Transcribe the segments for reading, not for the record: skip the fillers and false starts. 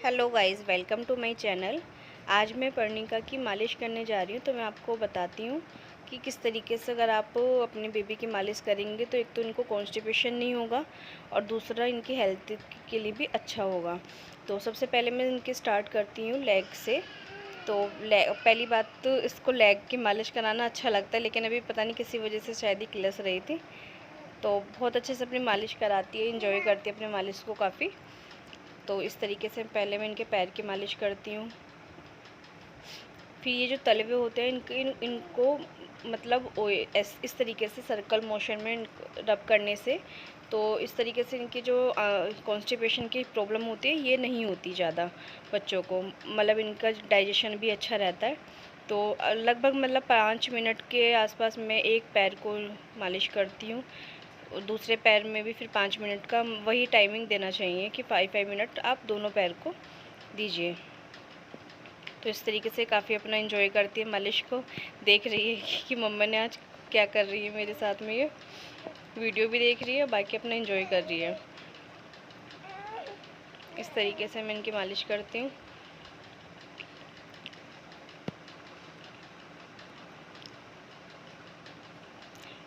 Hello guys, welcome to my channel. आज मैं पर्णिका की मालिश करने जा रही हूँ। तो मैं आपको बताती हूँ कि किस तरीके से अगर आप अपने बेबी की मालिश करेंगे तो एक तो इनको कॉन्स्टिपेशन नहीं होगा और दूसरा इनकी हेल्थ के लिए भी अच्छा होगा। तो सबसे पहले मैं इनकी स्टार्ट करती हूँ लेग से। तो पहली बात तो इसको लेग की मालिश कराना अच्छा लगता है, लेकिन अभी पता नहीं किसी वजह से शायद ही किलस रही थी। तो बहुत अच्छे से अपनी मालिश कराती है, इंजॉय करती है अपने मालिश को काफ़ी। तो इस तरीके से पहले मैं इनके पैर की मालिश करती हूँ। फिर ये जो तलवे होते हैं इनको मतलब इस तरीके से सर्कल मोशन में रब करने से तो इस तरीके से इनकी जो कॉन्स्टिपेशन की प्रॉब्लम होती है ये नहीं होती ज़्यादा बच्चों को। मतलब इनका डाइजेशन भी अच्छा रहता है। तो लगभग मतलब 5 मिनट के आसपास मैं एक पैर को मालिश करती हूँ। दूसरे पैर में भी फिर 5 मिनट का वही टाइमिंग देना चाहिए कि 5 मिनट आप दोनों पैर को दीजिए। तो इस तरीके से काफ़ी अपना एंजॉय करती है मालिश को। देख रही है कि मम्मा ने आज क्या कर रही है मेरे साथ में, ये वीडियो भी देख रही है और बाकी अपना एंजॉय कर रही है। इस तरीके से मैं इनकी मालिश करती हूँ।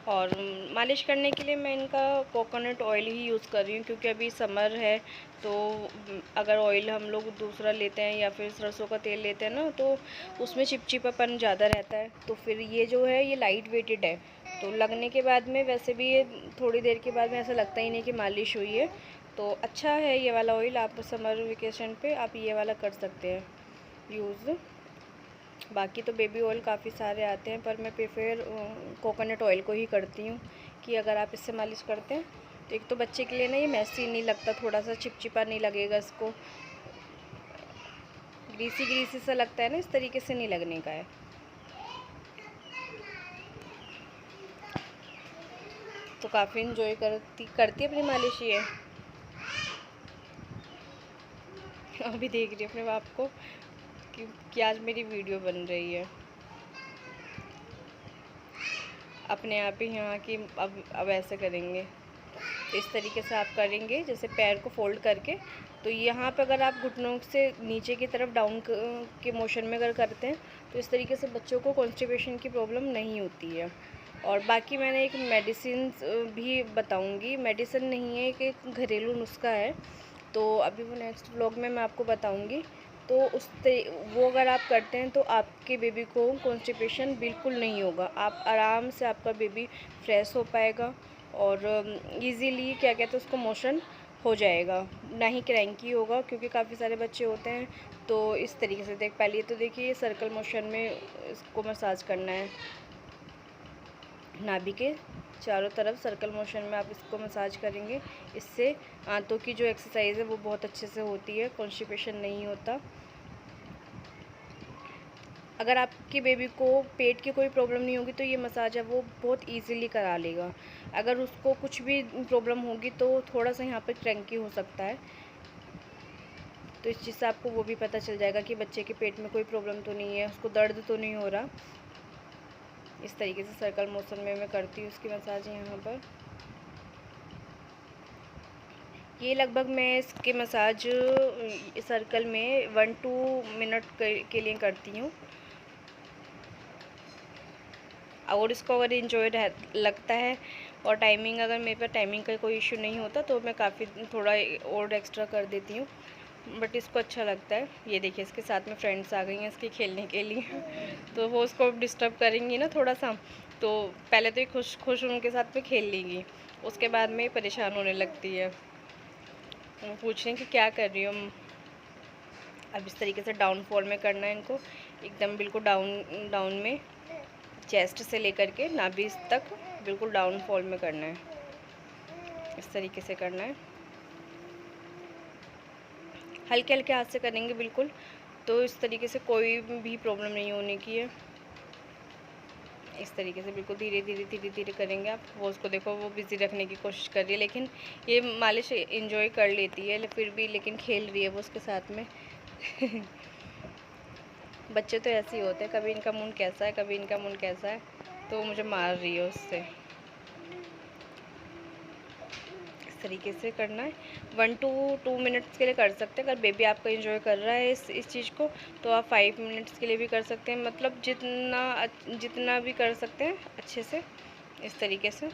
और मालिश करने के लिए मैं इनका कोकोनट ऑयल ही यूज़ कर रही हूँ, क्योंकि अभी समर है। तो अगर ऑयल हम लोग दूसरा लेते हैं या फिर सरसों का तेल लेते हैं ना, तो उसमें चिपचिपापन ज़्यादा रहता है। तो फिर ये जो है ये लाइट वेटेड है, तो लगने के बाद में वैसे भी ये थोड़ी देर के बाद में ऐसा लगता ही नहीं कि मालिश हुई है। तो अच्छा है ये वाला ऑयल, आप समर वेकेशन पे आप ये वाला कर सकते हैं यूज़। बाकी तो बेबी ऑयल काफ़ी सारे आते हैं, पर मैं प्रेफर कोकोनट ऑयल को ही करती हूँ कि अगर आप इससे मालिश करते हैं तो एक तो बच्चे के लिए ना ये मैसी नहीं लगता, थोड़ा सा चिपचिपा नहीं लगेगा इसको, ग्रीसी ग्रीसी सा लगता है ना, इस तरीके से नहीं लगने का है। तो काफ़ी इंजॉय करती अपनी मालिश ये। अभी देख रही है अपने बाप को कि आज मेरी वीडियो बन रही है। अपने आप ही यहाँ की अब ऐसे करेंगे। इस तरीके से आप करेंगे जैसे पैर को फोल्ड करके। तो यहाँ पे अगर आप घुटनों से नीचे की तरफ डाउन के मोशन में अगर करते हैं तो इस तरीके से बच्चों को कॉन्स्टिपेशन की प्रॉब्लम नहीं होती है। और बाकी मैंने एक मेडिसिन भी बताऊंगी, मेडिसिन नहीं है, कि एक घरेलू नुस्खा है। तो अभी वो नेक्स्ट व्लॉग में मैं आपको बताऊंगी। तो वो अगर आप करते हैं तो आपके बेबी को कॉन्स्टिपेशन बिल्कुल नहीं होगा। आप आराम से आपका बेबी फ्रेश हो पाएगा और इजीली क्या कहते हैं उसको मोशन हो जाएगा, ना ही क्रैंकी होगा। क्योंकि काफ़ी सारे बच्चे होते हैं। तो इस तरीके से पहले तो देखिए सर्कल मोशन में इसको मसाज करना है, नाभि के चारों तरफ सर्कल मोशन में आप इसको मसाज करेंगे। इससे आंतों की जो एक्सरसाइज है वो बहुत अच्छे से होती है, कॉन्स्टिपेशन नहीं होता। अगर आपकी बेबी को पेट की कोई प्रॉब्लम नहीं होगी तो ये मसाज है वो बहुत इजीली करा लेगा। अगर उसको कुछ भी प्रॉब्लम होगी तो थोड़ा सा यहाँ पे क्रैंकी हो सकता है। तो इस चीज़ से आपको वो भी पता चल जाएगा कि बच्चे के पेट में कोई प्रॉब्लम तो नहीं है, उसको दर्द तो नहीं हो रहा। इस तरीके से सर्कल मोशन में मैं करती हूँ उसकी मसाज यहाँ पर। ये लगभग मैं इसके मसाज सर्कल में 1-2 मिनट के लिए करती हूँ। और इसको अगर इंजॉय लगता है और टाइमिंग, अगर मेरे पास टाइमिंग का कोई इशू नहीं होता तो मैं काफ़ी थोड़ा और एक्स्ट्रा कर देती हूँ। बट इसको अच्छा लगता है। ये देखिए इसके साथ में फ्रेंड्स आ गई हैं इसके खेलने के लिए तो वो उसको डिस्टर्ब करेंगी ना थोड़ा सा। तो पहले तो ये खुश खुश उनके साथ में खेल लेंगी, उसके बाद में परेशान होने लगती है। वो पूछ रही हैं कि क्या कर रही हो। अब इस तरीके से डाउन फॉल में करना है इनको, एकदम बिल्कुल डाउन डाउन में, चेस्ट से लेकर के नाभि तक बिल्कुल डाउन फॉल में करना है। इस तरीके से करना है, हल्के हल्के हाथ से करेंगे बिल्कुल। तो इस तरीके से कोई भी प्रॉब्लम नहीं होने की है। इस तरीके से बिल्कुल धीरे धीरे धीरे धीरे करेंगे आप। वो उसको देखो वो बिज़ी रखने की कोशिश कर रही है, लेकिन ये मालिश इंजॉय कर लेती है फिर भी, लेकिन खेल रही है वो उसके साथ में बच्चे तो ऐसे ही होते हैं, कभी इनका मूड कैसा है कभी इनका मूड कैसा है। तो मुझे मार रही है उससे। इस तरीके से करना है। 1 to 2 मिनट्स के लिए कर सकते हैं। अगर बेबी आपका एंजॉय कर रहा है इस चीज़ को, तो आप 5 मिनट्स के लिए भी कर सकते हैं। मतलब जितना भी कर सकते हैं अच्छे से, इस तरीके से।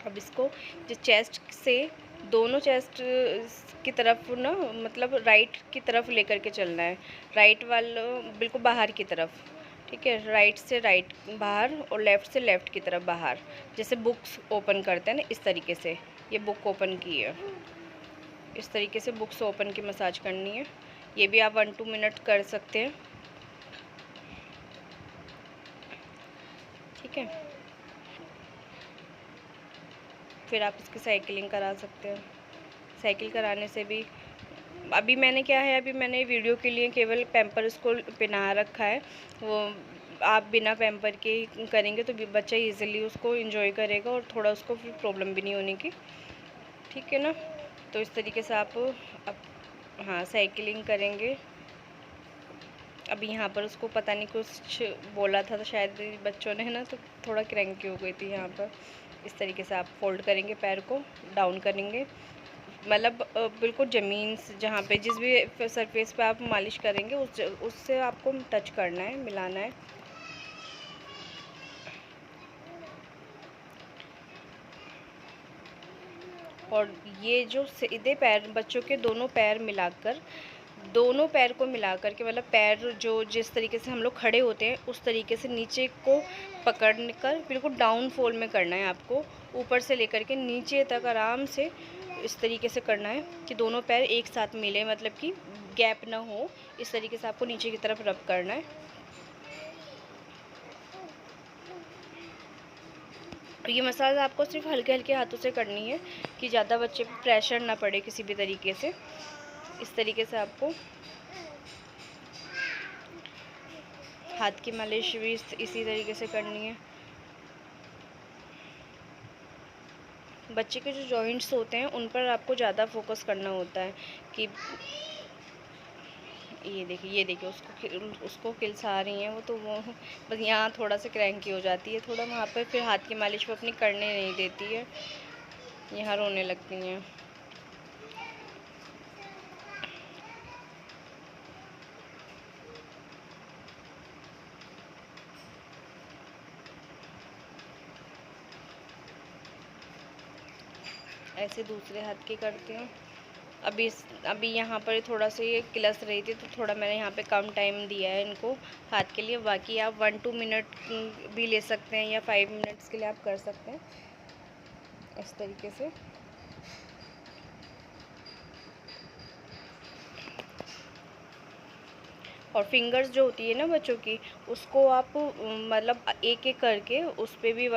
अब इसको जो चेस्ट से, दोनों चेस्ट की तरफ ना, मतलब राइट की तरफ लेकर के चलना है। राइट वाला बिल्कुल बाहर की तरफ, ठीक है। राइट से राइट बाहर और लेफ़्ट से लेफ़्ट की तरफ बाहर, जैसे बुक्स ओपन करते हैं ना, इस तरीके से। ये बुक ओपन की है, इस तरीके से बुक्स ओपन की मसाज करनी है। ये भी आप 1-2 मिनट कर सकते हैं, ठीक है। फिर आप इसकी साइकिलिंग करा सकते हैं। साइकिल कराने से भी, अभी मैंने क्या है, अभी मैंने वीडियो के लिए केवल पैम्पर इसको पहना रखा है। वो आप बिना पैम्पर के करेंगे तो बच्चा इजीली उसको एंजॉय करेगा और थोड़ा उसको फिर प्रॉब्लम भी नहीं होने की, ठीक है ना। तो इस तरीके से आप हाँ साइकिलिंग करेंगे। अभी यहाँ पर उसको पता नहीं कुछ बोला था तो शायद बच्चों ने ना, तो थोड़ा क्रैंकी हो गई थी यहाँ पर। इस तरीके से आप फोल्ड करेंगे, पैर को डाउन करेंगे, मतलब बिल्कुल ज़मीन से जहाँ पे जिस भी सरफेस पे आप मालिश करेंगे उससे आपको टच करना है, मिलाना है। और ये जो सीधे पैर, बच्चों के दोनों पैर को मिलाकर के, मतलब पैर जो जिस तरीके से हम लोग खड़े होते हैं उस तरीके से नीचे को पकड़ कर बिल्कुल डाउन फोल्ड में करना है आपको। ऊपर से लेकर के नीचे तक आराम से इस तरीके से करना है कि दोनों पैर एक साथ मिले, मतलब कि गैप ना हो। इस तरीके से आपको नीचे की तरफ रब करना है। ये मसाज आपको सिर्फ हल्के हल्के हाथों से करनी है कि ज़्यादा बच्चे पे प्रेशर ना पड़े किसी भी तरीके से। इस तरीके से आपको हाथ की मालिश भी इसी तरीके से करनी है। बच्चे के जो जॉइंट्स होते हैं उन पर आपको ज़्यादा फोकस करना होता है कि ये देखिए उसको किल्स आ रही हैं वो, तो वो बस यहाँ थोड़ा सा क्रैंकी हो जाती है, थोड़ा वहाँ पर फिर हाथ की मालिश वो अपनी करने नहीं देती है, यहाँ रोने लगती हैं। ऐसे दूसरे हाथ की करती हूँ। अभी यहाँ पर थोड़ा सा ये किलस रही थी तो थोड़ा मैंने यहाँ पे कम टाइम दिया है इनको हाथ के लिए। बाकी आप 1-2 मिनट भी ले सकते हैं या 5 मिनट्स के लिए आप कर सकते हैं इस तरीके से। और फिंगर्स जो होती है ना बच्चों की, उसको आप मतलब एक एक करके उस पर भी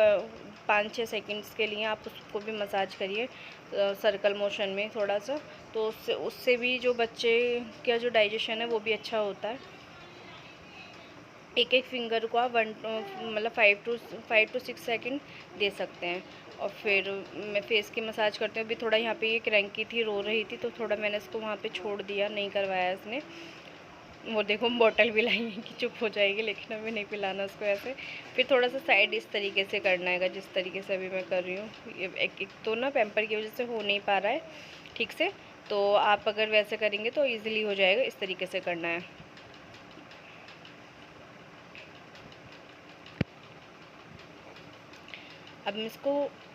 5-6 सेकंड्स के लिए आप उसको भी मसाज करिए सर्कल मोशन में थोड़ा सा, तो उससे भी जो बच्चे का जो डाइजेशन है वो भी अच्छा होता है। एक एक फिंगर को आप मतलब 5 to 6 सेकंड दे सकते हैं। और फिर मैं फेस की मसाज करती हूँ। अभी थोड़ा यहाँ पे ये क्रैंकी थी, रो रही थी, तो थोड़ा मैंने इसको वहाँ पे छोड़ दिया, नहीं करवाया इसने। वो देखो बोतल भी लाई है कि चुप हो जाएगी, लेकिन अभी नहीं पिलाना उसको ऐसे। फिर थोड़ा सा साइड इस तरीके से करना है जिस तरीके से अभी मैं कर रही हूँ। ये एक तो ना पैम्पर की वजह से हो नहीं पा रहा है ठीक से, तो आप अगर वैसे करेंगे तो ईज़िली हो जाएगा। इस तरीके से करना है।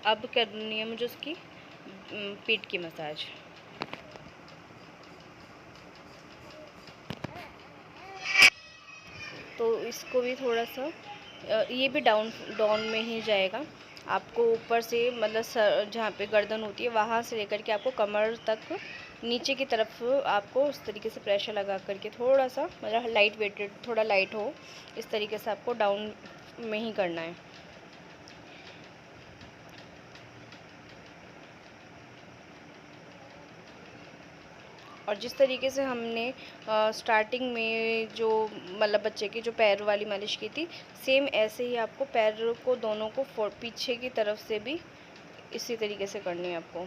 अब करनी है मुझे उसकी पीठ की मसाज। तो इसको भी थोड़ा सा ये भी डाउन में ही जाएगा। आपको ऊपर से मतलब सर जहाँ पे गर्दन होती है वहाँ से लेकर के आपको कमर तक नीचे की तरफ आपको इस तरीके से प्रेशर लगा करके थोड़ा सा, मतलब लाइट वेटेड, थोड़ा लाइट हो, इस तरीके से आपको डाउन में ही करना है। और जिस तरीके से हमने स्टार्टिंग में जो मतलब बच्चे की जो पैर वाली मालिश की थी, सेम ऐसे ही आपको पैर को दोनों को पीछे की तरफ से भी इसी तरीके से करनी है आपको।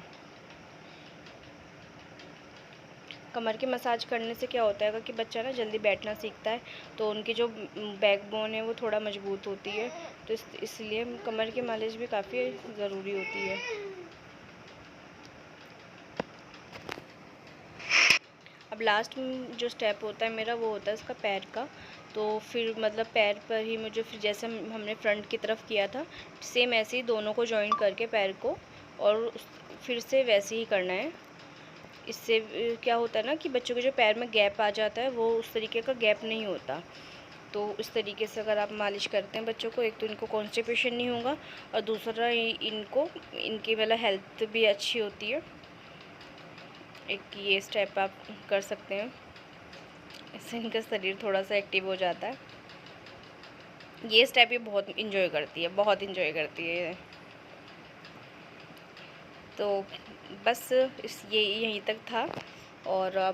कमर की मसाज करने से क्या होता है कि बच्चा ना जल्दी बैठना सीखता है, तो उनकी जो बैकबोन है वो थोड़ा मजबूत होती है, तो इसलिए कमर की मालिश भी काफ़ी ज़रूरी होती है। अब लास्ट जो स्टेप होता है मेरा वो होता है इसका पैर का। तो फिर मतलब पैर पर ही मुझे फिर जैसे हमने फ्रंट की तरफ किया था सेम ऐसे ही दोनों को जॉइन करके पैर को, और फिर से वैसे ही करना है। इससे क्या होता है ना कि बच्चों के जो पैर में गैप आ जाता है वो उस तरीके का गैप नहीं होता। तो इस तरीके से अगर आप मालिश करते हैं बच्चों को, एक तो इनको कॉन्स्टिपेशन नहीं होगा और दूसरा इनको इनकी वाला हेल्थ भी अच्छी होती है। एक ये स्टेप आप कर सकते हैं, इससे इनका शरीर थोड़ा सा एक्टिव हो जाता है। ये स्टेप ये बहुत इंजॉय करती है, बहुत इंजॉय करती है। तो बस ये यहीं तक था। और अब